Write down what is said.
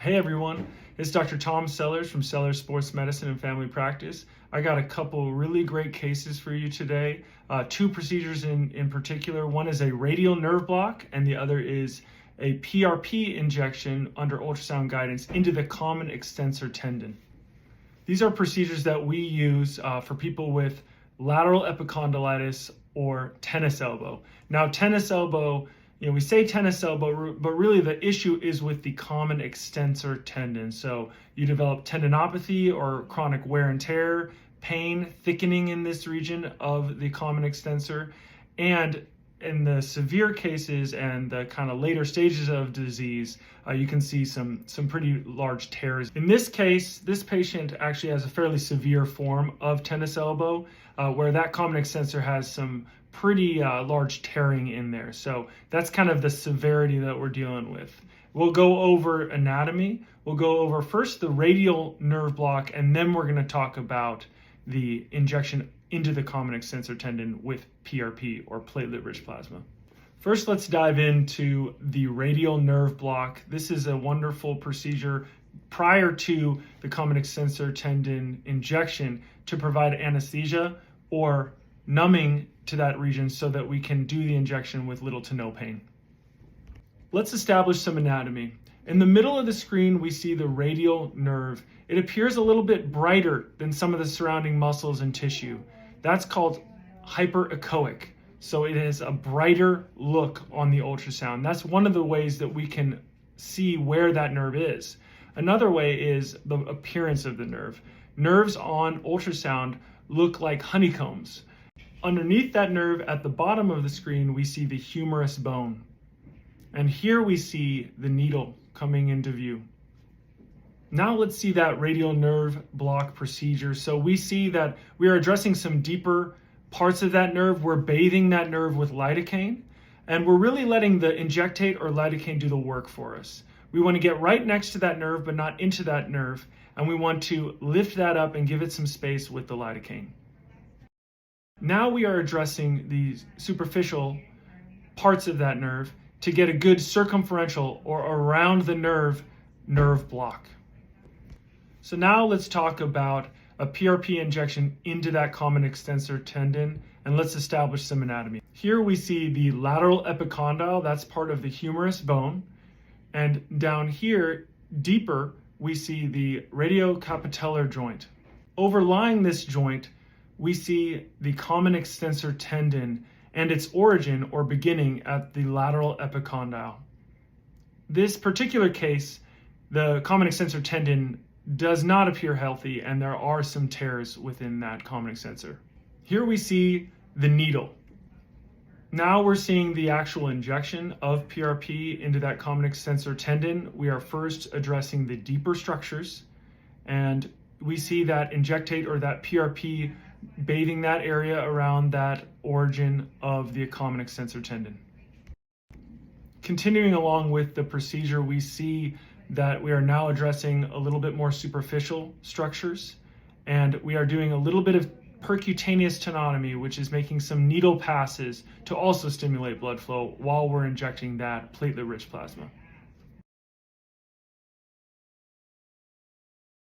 Hey everyone, it's Dr. Tom Sellers from Sellers Sports Medicine and Family Practice. I got a couple really great cases for you today. Two procedures in particular. One is a radial nerve block and the other is a PRP injection under ultrasound guidance into the common extensor tendon. These are procedures that we use for people with lateral epicondylitis or tennis elbow. Now, tennis elbow, we say tennis elbow, but really the issue is with the common extensor tendon. So you develop tendinopathy or chronic wear and tear, pain, thickening in this region of the common extensor. And in the severe cases and the kind of later stages of disease, you can see some pretty large tears. In this case, this patient actually has a fairly severe form of tennis elbow, where that common extensor has some pretty large tearing in there. So that's kind of the severity that we're dealing with. We'll go over anatomy. We'll go over first the radial nerve block, and then we're going to talk about the injection into the common extensor tendon with PRP or platelet-rich plasma. First, let's dive into the radial nerve block. This is a wonderful procedure prior to the common extensor tendon injection to provide anesthesia or numbing to that region so that we can do the injection with little to no pain. Let's establish some anatomy. In the middle of the screen, we see the radial nerve. It appears a little bit brighter than some of the surrounding muscles and tissue. That's called hyperechoic. So it has a brighter look on the ultrasound. That's one of the ways that we can see where that nerve is. Another way is the appearance of the nerve. Nerves on ultrasound look like honeycombs. Underneath that nerve at the bottom of the screen, we see the humerus bone. And here we see the needle coming into view. Now let's see that radial nerve block procedure. So we see that we are addressing some deeper parts of that nerve. We're bathing that nerve with lidocaine, and we're really letting the injectate or lidocaine do the work for us. We want to get right next to that nerve, but not into that nerve. And we want to lift that up and give it some space with the lidocaine. Now we are addressing the superficial parts of that nerve to get a good circumferential or around the nerve block. So now let's talk about a PRP injection into that common extensor tendon, and let's establish some anatomy. Here we see the lateral epicondyle, that's part of the humerus bone, and down here, deeper, we see the radiocapitellar joint. Overlying this joint, we see the common extensor tendon and its origin or beginning at the lateral epicondyle. This particular case, the common extensor tendon does not appear healthy, and there are some tears within that common extensor. Here we see the needle. Now we're seeing the actual injection of PRP into that common extensor tendon. We are first addressing the deeper structures, and we see that injectate or that PRP bathing that area around that origin of the common extensor tendon. Continuing along with the procedure, we see that we are now addressing a little bit more superficial structures, and we are doing a little bit of percutaneous tenotomy, which is making some needle passes to also stimulate blood flow while we're injecting that platelet-rich plasma.